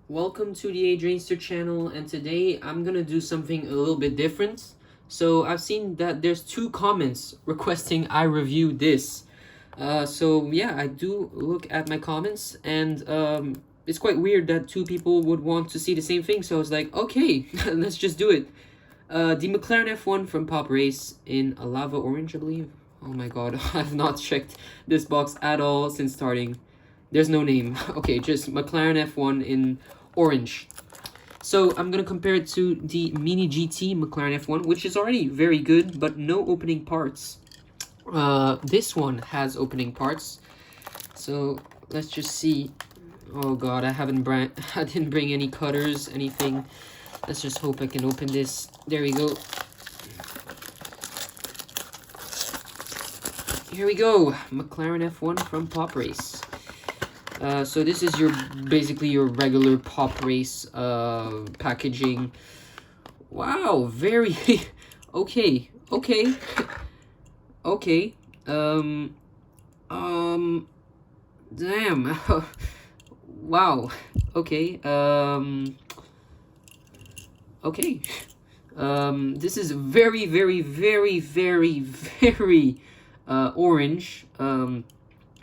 Welcome to the Adrianster channel, and today I'm gonna do something a little bit different. So I've seen that there's two comments requesting I review this. So yeah, I do look at my comments, and it's quite weird that two people would want to see the same thing. So I was like, okay, let's just do it. The McLaren F1 from Pop Race in a lava orange, I believe. Oh my god, I've not checked this box at all since starting. There's no name. Okay, just McLaren F1 in orange. So I'm gonna compare it to the Mini GT McLaren F1, which is already very good, but no opening parts. This one has opening parts. So let's just see. Oh god, I didn't bring any cutters, anything. Let's just hope I can open this. There we go. Here we go, McLaren F1 from Pop Race. So this is basically your regular Pop Race packaging. Wow, very okay. Okay. Damn. Wow. Okay. Okay. This is very orange.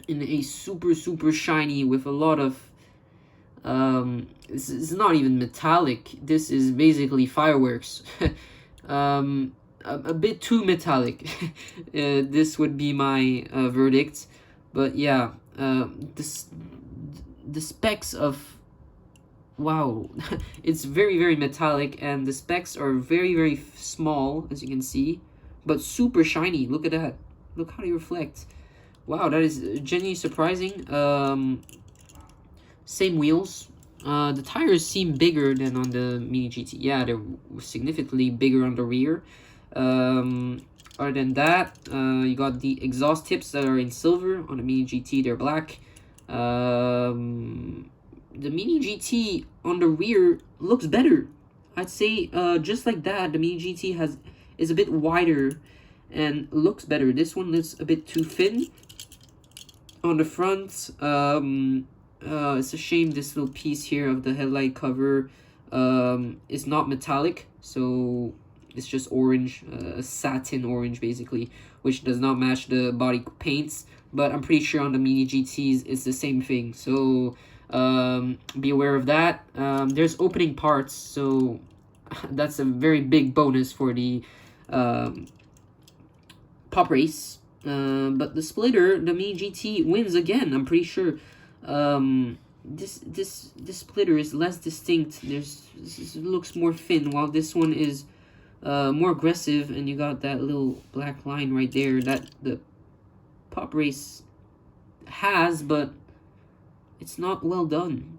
In a super shiny with a lot of it's not even metallic. This is basically fireworks. A bit too metallic. This would be my verdict. But yeah, the specs of wow. It's very metallic, and the specs are very small, as you can see, but super shiny. Look at that. Look how they reflect. Wow, that is genuinely surprising. Same wheels. The tires seem bigger than on the Mini GT. Yeah, they're significantly bigger on the rear. Other than that, you got the exhaust tips that are in silver. On the Mini GT, they're black. The Mini GT on the rear looks better. I'd say just like that, the Mini GT is a bit wider and looks better. This one looks a bit too thin. On the front, it's a shame this little piece here of the headlight cover is not metallic, so it's just orange, satin orange basically, which does not match the body paints, but I'm pretty sure on the Mini GTs it's the same thing, so be aware of that. There's opening parts, so that's a very big bonus for the Pop Race. But the splitter, the Mini GT wins again. I'm pretty sure. This splitter is less distinct. This looks more thin, while this one is more aggressive, and you got that little black line right there that the Pop Race has, but it's not well done.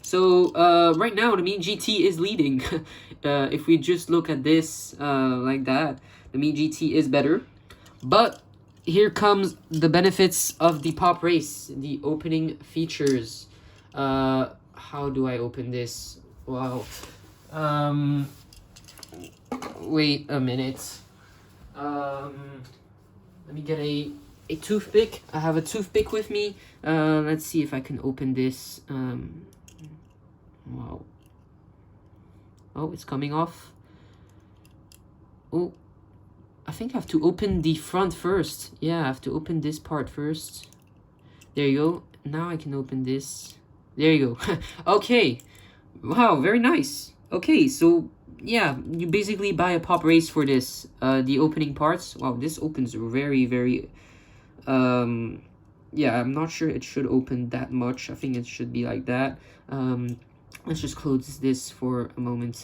So right now the Mini GT is leading. If we just look at this like that, the Mini GT is better, but here comes the benefits of the Pop Race, the opening features. How do I open this? Wow. Wait a minute. Let me get a toothpick. I have a toothpick with me. Let's see if I can open this. Wow. Oh, it's coming off. Oh. I think I have to open the front first. Yeah, I have to open this part first. There you go. Now I can open this. There you go. Okay. Wow, very nice. Okay, so yeah, you basically buy a Pop Race for this. The opening parts. Wow, this opens very yeah, I'm not sure it should open that much. I think it should be like that. Let's just close this for a moment.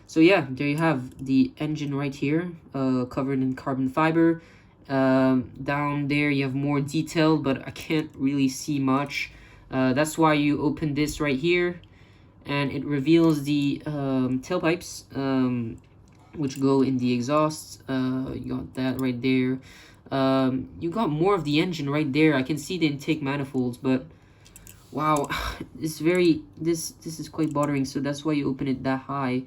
So yeah, there you have the engine right here, covered in carbon fiber. Down there you have more detail, but I can't really see much. That's why you open this right here, and it reveals the tailpipes, which go in the exhaust. You got that right there. You got more of the engine right there. I can see the intake manifolds, but wow, this is quite bothering. So that's why you open it that high.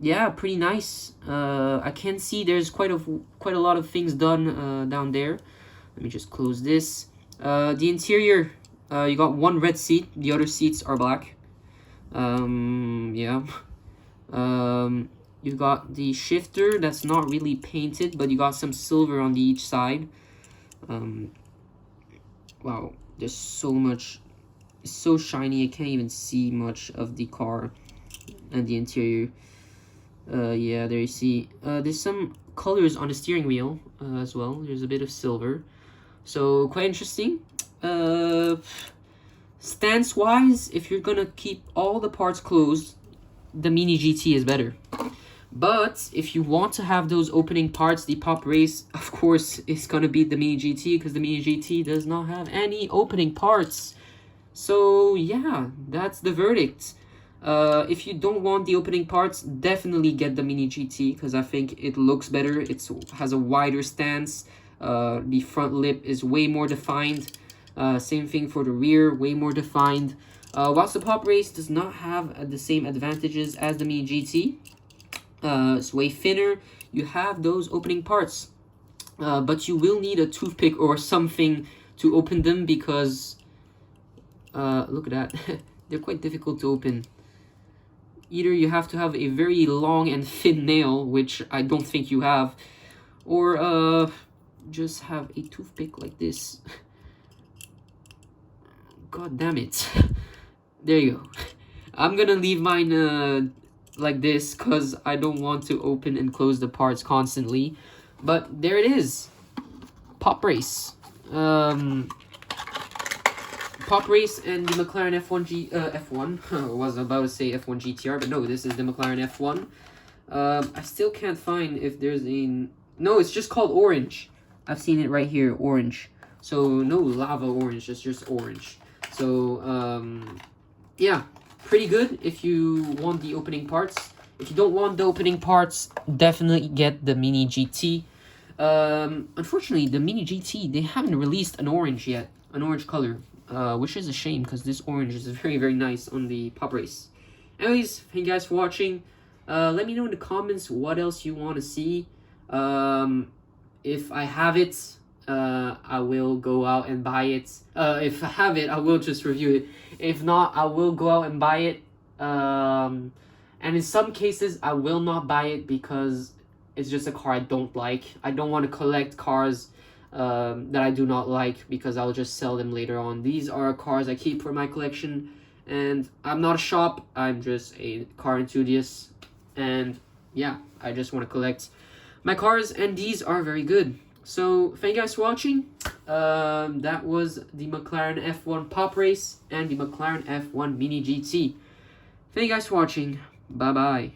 Yeah, pretty nice. I can see there's quite a lot of things done down there. Let me just close this. The interior You got one red seat. The other seats are black. Yeah. You got the shifter that's not really painted, but you got some silver on the each side. Wow, there's so much. It's so shiny, I can't even see much of the car and the interior. Yeah, there you see. There's some colors on the steering wheel as well. There's a bit of silver, so quite interesting. Stance wise, if you're gonna keep all the parts closed, the Mini GT is better. But if you want to have those opening parts, the Pop Race, of course, is gonna be the Mini GT, because the Mini GT does not have any opening parts. So yeah, that's the verdict. If you don't want the opening parts, definitely get the Mini GT, because I think it looks better. It has a wider stance. The front lip is way more defined. Same thing for the rear, way more defined. Whilst the Pop Race does not have the same advantages as the Mini GT. It's way thinner. You have those opening parts, but you will need a toothpick or something to open them, because look at that. They're quite difficult to open. Either you have to have a very long and thin nail, which I don't think you have, or just have a toothpick like this. God damn it. There you go. I'm gonna leave mine like this, because I don't want to open and close the parts constantly. But there it is. Pop Race. Pop Race and the McLaren F1. I was about to say F1 GTR, but no, this is the McLaren F1. I still can't find if there's a... No, it's just called orange. I've seen it right here, orange. So no lava orange, it's just orange. So yeah, pretty good if you want the opening parts. If you don't want the opening parts, definitely get the Mini GT. Unfortunately, the Mini GT, they haven't released an orange yet, an orange color, which is a shame, because this orange is very, very nice on the Pop Race. Anyways, thank you guys for watching. Let me know in the comments what else you want to see. If I have it, I will go out and buy it. If I have it, I will just review it. If not, I will go out and buy it. And in some cases, I will not buy it because it's just a car I don't like. I don't want to collect cars that I do not like, because I'll just sell them later on. These are cars I keep for my collection, and I'm not a shop. I'm just a car enthusiast, and yeah, I just want to collect my cars, and these are very good. So thank you guys for watching. That was the McLaren F1 Pop Race and the McLaren F1 Mini GT. Thank you guys for watching. Bye bye.